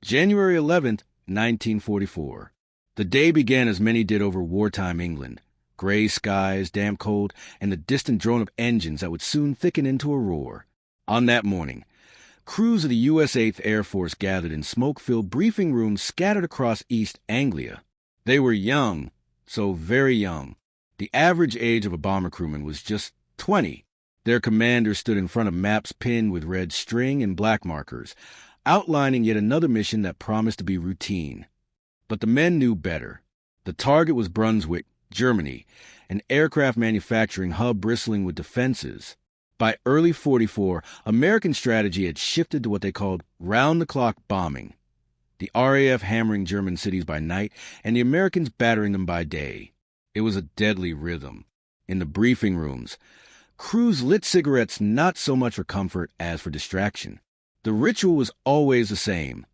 January 11th, 1944. The day began as many did over wartime England. Gray skies, damp cold, and the distant drone of engines that would soon thicken into a roar. On that morning, crews of the U.S. 8th Air Force gathered in smoke-filled briefing rooms scattered across East Anglia. They were young, so very young. The average age of a bomber crewman was just 20. Their commander stood in front of maps pinned with red string and black markers, outlining yet another mission that promised to be routine. But the men knew better. The target was Brunswick, Germany, an aircraft manufacturing hub bristling with defenses. By early 44, American strategy had shifted to what they called round-the-clock bombing. The RAF hammering German cities by night and the Americans battering them by day. It was a deadly rhythm. In the briefing rooms, crews lit cigarettes not so much for comfort as for distraction. The ritual was always the same.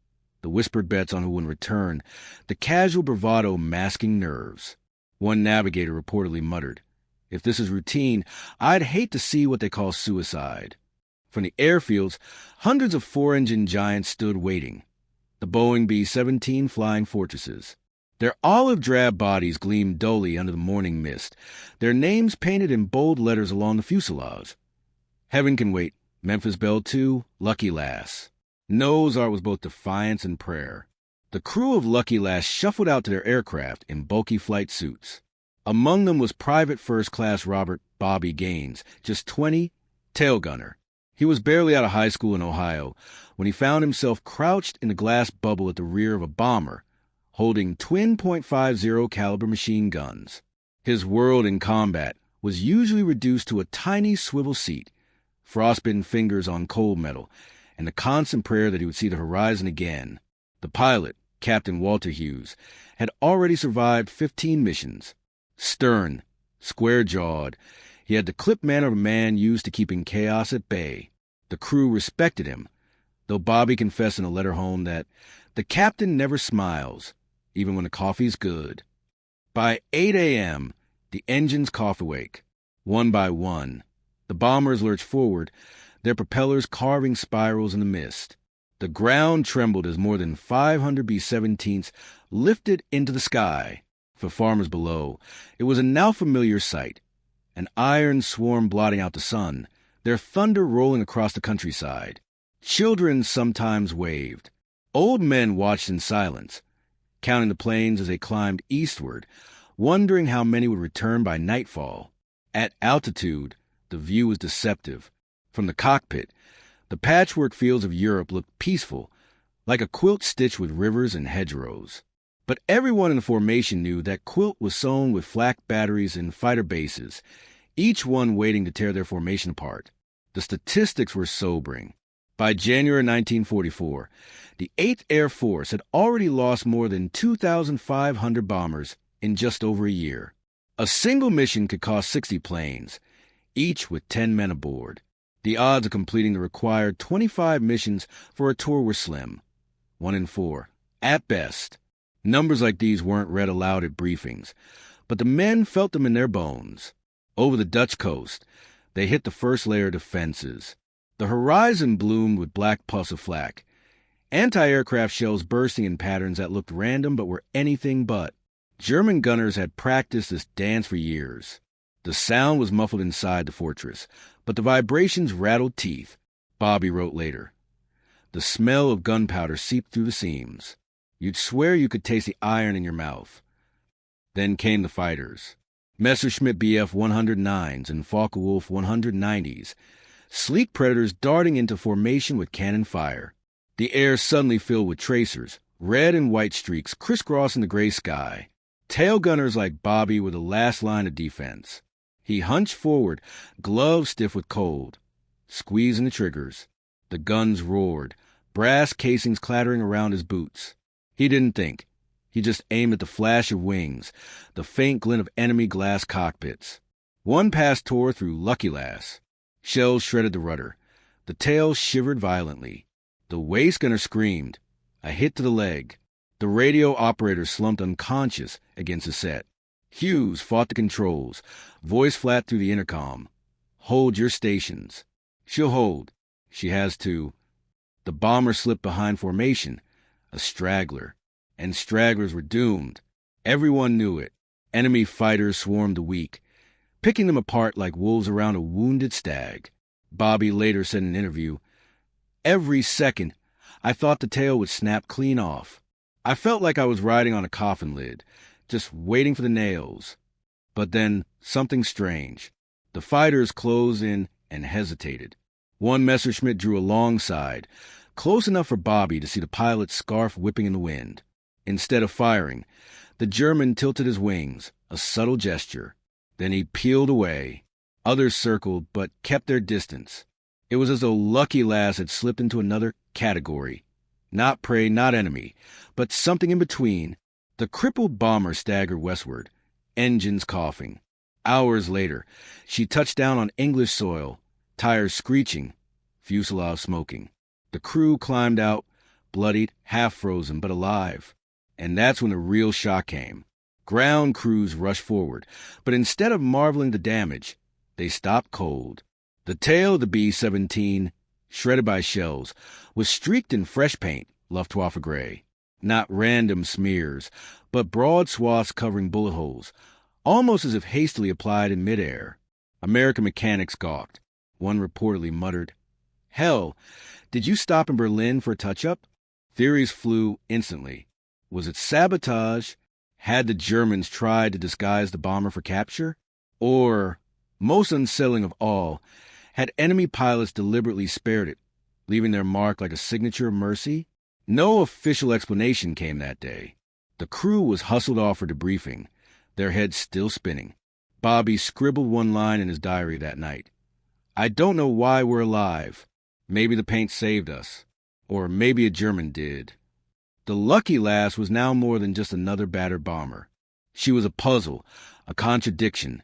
The whispered bets on who would return, the casual bravado masking nerves. One navigator reportedly muttered, "If this is routine, I'd hate to see what they call suicide." From the airfields, hundreds of four-engine giants stood waiting. The Boeing B-17 Flying Fortresses. Their olive-drab bodies gleamed dully under the morning mist, their names painted in bold letters along the fuselage. Heaven Can Wait, Memphis Belle II, Lucky Lass. Noah's Ark was both defiance and prayer. The crew of Lucky Lass shuffled out to their aircraft in bulky flight suits. Among them was Private First Class Robert Bobby Gaines, just 20, Tailgunner. He was barely out of high school in Ohio when he found himself crouched in a glass bubble at the rear of a bomber, holding twin .50 caliber machine guns. His world in combat was usually reduced to a tiny swivel seat, frostbitten fingers on cold metal, and the constant prayer that he would see the horizon again. The pilot, Captain Walter Hughes, had already survived 15 missions. Stern, square-jawed, he had the clipped manner of a man used to keeping chaos at bay. The crew respected him, though Bobby confessed in a letter home that the captain never smiles, even when the coffee's good. By 8 a.m., the engines coughed awake. One by one, the bombers lurched forward, their propellers carving spirals in the mist. The ground trembled as more than 500 B-17s lifted into the sky. For farmers below, it was a now familiar sight. An iron swarm blotting out the sun, their thunder rolling across the countryside. Children sometimes waved. Old men watched in silence, counting the planes as they climbed eastward, wondering how many would return by nightfall. At altitude, the view was deceptive. From the cockpit, the patchwork fields of Europe looked peaceful, like a quilt stitched with rivers and hedgerows. But everyone in the formation knew that quilt was sewn with flak batteries and fighter bases, each one waiting to tear their formation apart. The statistics were sobering. By January 1944, the 8th Air Force had already lost more than 2,500 bombers in just over a year. A single mission could cost 60 planes, each with 10 men aboard. The odds of completing the required 25 missions for a tour were slim. 1 in 4, at best. Numbers like these weren't read aloud at briefings, but the men felt them in their bones. Over the Dutch coast, they hit the first layer of defenses. The horizon bloomed with black puffs of flak, anti-aircraft shells bursting in patterns that looked random but were anything but. German gunners had practiced this dance for years. The sound was muffled inside the fortress, but the vibrations rattled teeth, Bobby wrote later. The smell of gunpowder seeped through the seams. You'd swear you could taste the iron in your mouth. Then came the fighters. Messerschmitt Bf 109s and Focke-Wulf 190s, sleek predators darting into formation with cannon fire. The air suddenly filled with tracers, red and white streaks crisscrossing the gray sky. Tailgunners like Bobby were the last line of defense. He hunched forward, gloves stiff with cold, squeezing the triggers. The guns roared, brass casings clattering around his boots. He didn't think. He just aimed at the flash of wings, the faint glint of enemy glass cockpits. One pass tore through Lucky Lass. Shells shredded the rudder. The tail shivered violently. The waist gunner screamed. A hit to the leg. The radio operator slumped unconscious against the set. Hughes fought the controls, voice flat through the intercom. Hold your stations. She'll hold. She has to. The bomber slipped behind formation, a straggler. And stragglers were doomed. Everyone knew it. Enemy fighters swarmed the weak, picking them apart like wolves around a wounded stag. Bobby later said in an interview, "Every second, I thought the tail would snap clean off. I felt like I was riding on a coffin lid, just waiting for the nails. But then, something strange. The fighters closed in and hesitated. One Messerschmitt drew alongside, close enough for Bobby to see the pilot's scarf whipping in the wind. Instead of firing, the German tilted his wings, a subtle gesture. Then he peeled away. Others circled, but kept their distance. It was as though Lucky Lass had slipped into another category. Not prey, not enemy, but something in between. The crippled bomber staggered westward, engines coughing. Hours later, she touched down on English soil, tires screeching, fuselage smoking. The crew climbed out, bloodied, half-frozen, but alive. And that's when the real shock came. Ground crews rushed forward, but instead of marveling the damage, they stopped cold. The tail of the B-17, shredded by shells, was streaked in fresh paint, Luftwaffe gray. Not random smears, but broad swaths covering bullet holes, almost as if hastily applied in midair. American mechanics gawked. One reportedly muttered, "Hell, did you stop in Berlin for a touch-up?" Theories flew instantly. Was it sabotage? Had the Germans tried to disguise the bomber for capture? Or, most unsettling of all, had enemy pilots deliberately spared it, leaving their mark like a signature of mercy? No official explanation came that day. The crew was hustled off for debriefing, their heads still spinning. Bobby scribbled one line in his diary that night. "I don't know why we're alive. Maybe the paint saved us. Or maybe a German did." The Lucky Lass was now more than just another battered bomber. She was a puzzle, a contradiction,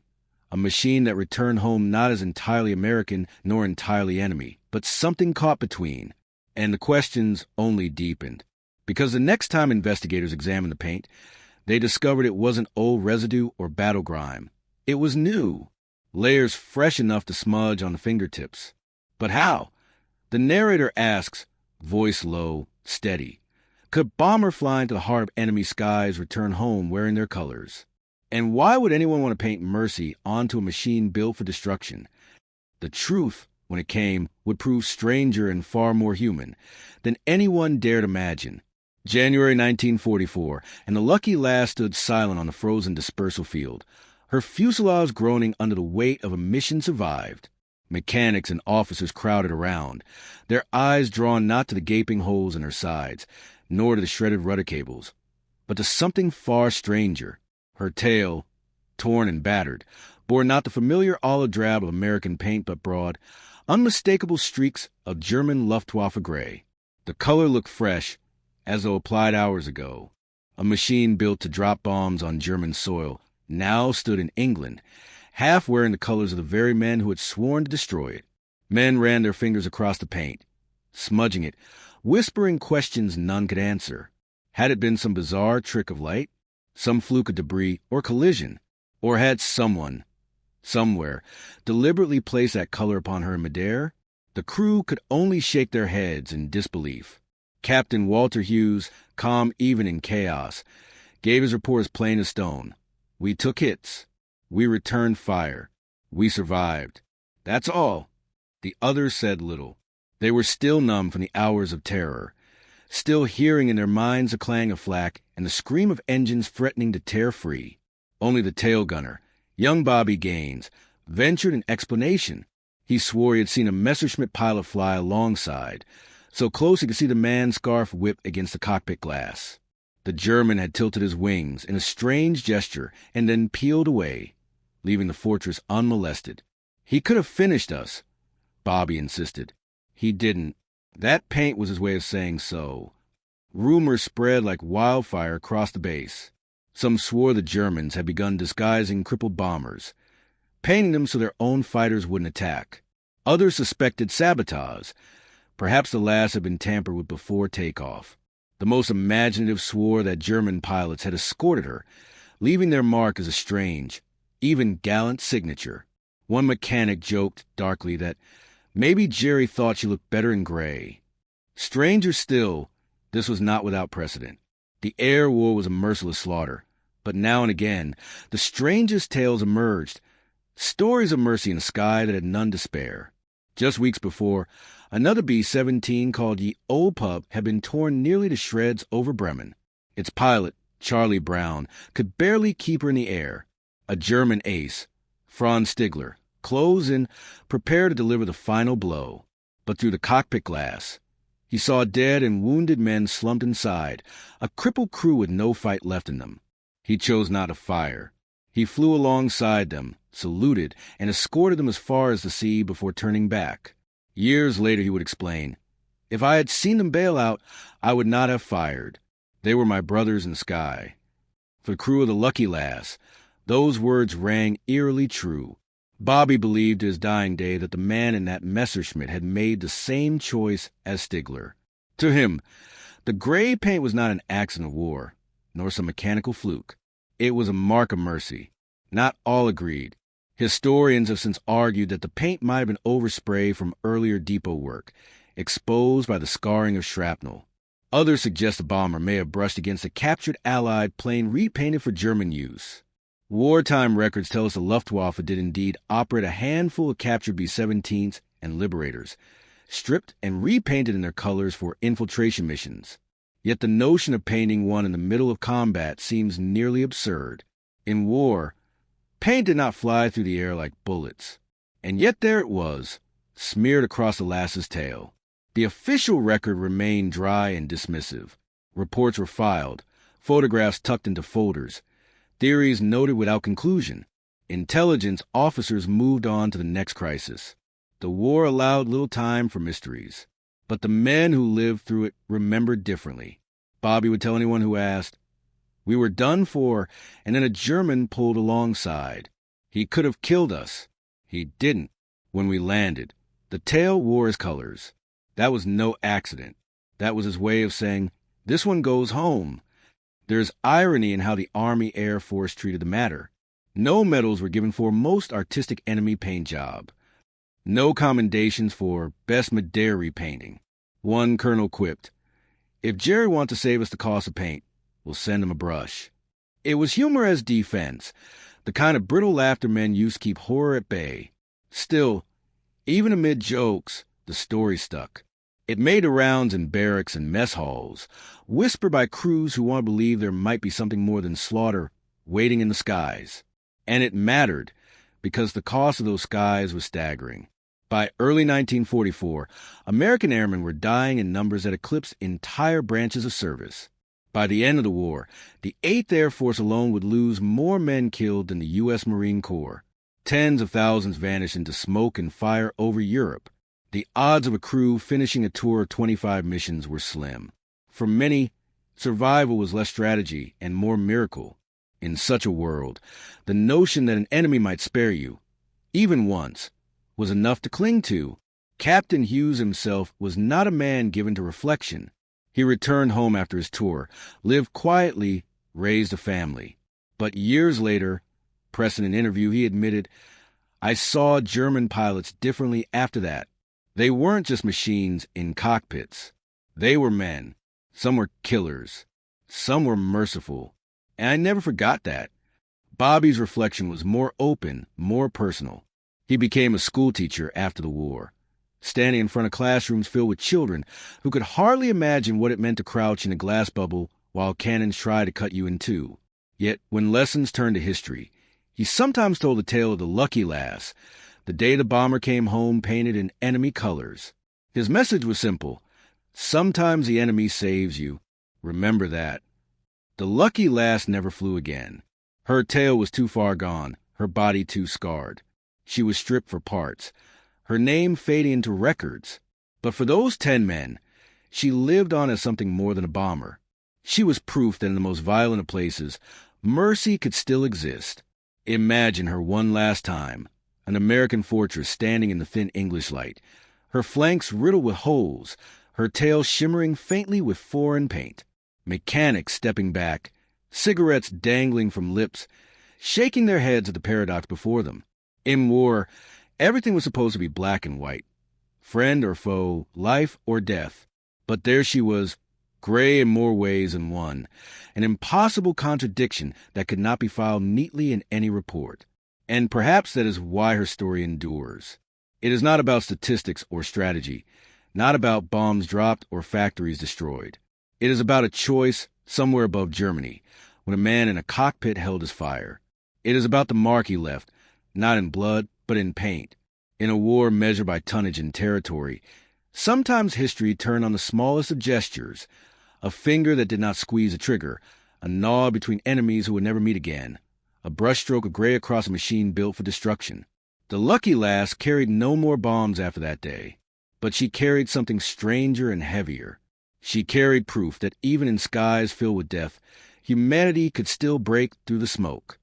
a machine that returned home not as entirely American nor entirely enemy, but something caught between. And the questions only deepened. Because the next time investigators examined the paint, they discovered it wasn't old residue or battle grime. It was new, layers fresh enough to smudge on the fingertips. But how? The narrator asks, voice low, steady. Could bomber flying to the heart of enemy skies return home wearing their colors? And why would anyone want to paint mercy onto a machine built for destruction? The truth, when it came, would prove stranger and far more human than anyone dared imagine. January 1944, and the Lucky Lass stood silent on the frozen dispersal field, her fuselage groaning under the weight of a mission survived. Mechanics and officers crowded around, their eyes drawn not to the gaping holes in her sides, nor to the shredded rudder cables, but to something far stranger. Her tail, torn and battered, bore not the familiar olive drab of American paint, but broad, unmistakable streaks of German Luftwaffe gray. The color looked fresh, as though applied hours ago. A machine built to drop bombs on German soil now stood in England, half wearing the colors of the very men who had sworn to destroy it. Men ran their fingers across the paint, smudging it, whispering questions none could answer. Had it been some bizarre trick of light, some fluke of debris or collision, or had someone, somewhere, deliberately placed that color upon her in midair? The crew could only shake their heads in disbelief. Captain Walter Hughes, calm even in chaos, gave his report as plain as stone. "We took hits. We returned fire. We survived. That's all." The others said little. They were still numb from the hours of terror, still hearing in their minds the clang of flak and the scream of engines threatening to tear free. Only the tailgunner, young Bobby Gaines, ventured an explanation. He swore he had seen a Messerschmitt pilot fly alongside, so close he could see the man's scarf whip against the cockpit glass. The German had tilted his wings in a strange gesture and then peeled away, leaving the fortress unmolested. "He could have finished us," Bobby insisted. "He didn't. That paint was his way of saying so." Rumors spread like wildfire across the base. Some swore the Germans had begun disguising crippled bombers, painting them so their own fighters wouldn't attack. Others suspected sabotage. Perhaps the Lass had been tampered with before takeoff. The most imaginative swore that German pilots had escorted her, leaving their mark as a strange, even gallant signature. One mechanic joked darkly that maybe Jerry thought she looked better in gray. Stranger still, This was not without precedent. The air war was a merciless slaughter, but now and again, the strangest tales emerged, stories of mercy in a sky that had none to spare. Just weeks before, another B-17 called Ye Old Pup had been torn nearly to shreds over Bremen. Its pilot, Charlie Brown, could barely keep her in the air. A German ace, Franz Stigler, closed in, prepared to deliver the final blow. But through the cockpit glass, he saw dead and wounded men slumped inside, a crippled crew with no fight left in them. He chose not to fire. He flew alongside them, saluted, and escorted them as far as the sea before turning back. Years later he would explain, "If I had seen them bail out, I would not have fired. They were my brothers in the sky." For the crew of the Lucky Lass, those words rang eerily true. Bobby believed to his dying day that the man in that Messerschmitt had made the same choice as Stigler. To him, the gray paint was not an accident of war, nor some mechanical fluke. It was a mark of mercy. Not all agreed. Historians have since argued that the paint might have been overspray from earlier depot work, exposed by the scarring of shrapnel. Others suggest the bomber may have brushed against a captured Allied plane repainted for German use. Wartime records tell us the Luftwaffe did indeed operate a handful of captured B-17s and Liberators, stripped and repainted in their colors for infiltration missions. Yet the notion of painting one in the middle of combat seems nearly absurd. In war, paint did not fly through the air like bullets. And yet there it was, smeared across the lass's tail. The official record remained dry and dismissive. Reports were filed, photographs tucked into folders, theories noted without conclusion. Intelligence officers moved on to the next crisis. The war allowed little time for mysteries. But the men who lived through it remembered differently. Bobby would tell anyone who asked, "We were done for, and then a German pulled alongside. He could have killed us. He didn't. When we landed, the tail wore his colors. That was no accident. That was his way of saying, this one goes home." There's irony in how the Army Air Force treated the matter. No medals were given for most artistic enemy paint job. No commendations for best Madeira repainting. One colonel quipped, "If Jerry wants to save us the cost of paint, we'll send him a brush." It was humor as defense, the kind of brittle laughter men used to keep horror at bay. Still, even amid jokes, the story stuck. It made the rounds in barracks and mess halls, whispered by crews who wanted to believe there might be something more than slaughter waiting in the skies. And it mattered, because the cost of those skies was staggering. By early 1944, American airmen were dying in numbers that eclipsed entire branches of service. By the end of the war, the 8th Air Force alone would lose more men killed than the U.S. Marine Corps. Tens of thousands vanished into smoke and fire over Europe. The odds of a crew finishing a tour of 25 missions were slim. For many, survival was less strategy and more miracle. In such a world, the notion that an enemy might spare you, even once, was enough to cling to. Captain Hughes himself was not a man given to reflection. He returned home after his tour, lived quietly, raised a family. But years later, pressing an interview, he admitted, "I saw German pilots differently after that. They weren't just machines in cockpits. They were men. Some were killers. Some were merciful. And I never forgot that." Bobby's reflection was more open, more personal. He became a schoolteacher after the war, standing in front of classrooms filled with children who could hardly imagine what it meant to crouch in a glass bubble while cannons tried to cut you in two. Yet, when lessons turned to history, he sometimes told the tale of the Lucky Lass, the day the bomber came home painted in enemy colors. His message was simple. Sometimes the enemy saves you. Remember that. The Lucky Lass never flew again. Her tail was too far gone, her body too scarred. She was stripped for parts, her name fading into records. But for those 10 men, she lived on as something more than a bomber. She was proof that in the most violent of places, mercy could still exist. Imagine her one last time, an American fortress standing in the thin English light, her flanks riddled with holes, her tail shimmering faintly with foreign paint, mechanics stepping back, cigarettes dangling from lips, shaking their heads at the paradox before them. In war, everything was supposed to be black and white, friend or foe, life or death. But there she was, gray in more ways than one, an impossible contradiction that could not be filed neatly in any report. And perhaps that is why her story endures. It is not about statistics or strategy, not about bombs dropped or factories destroyed. It is about a choice somewhere above Germany, when a man in a cockpit held his fire. It is about the mark he left, not in blood, but in paint. In a war measured by tonnage and territory, sometimes history turned on the smallest of gestures, a finger that did not squeeze a trigger, a nod between enemies who would never meet again, a brushstroke of gray across a machine built for destruction. The lucky lass carried no more bombs after that day, but she carried something stranger and heavier. She carried proof that even in skies filled with death, humanity could still break through the smoke.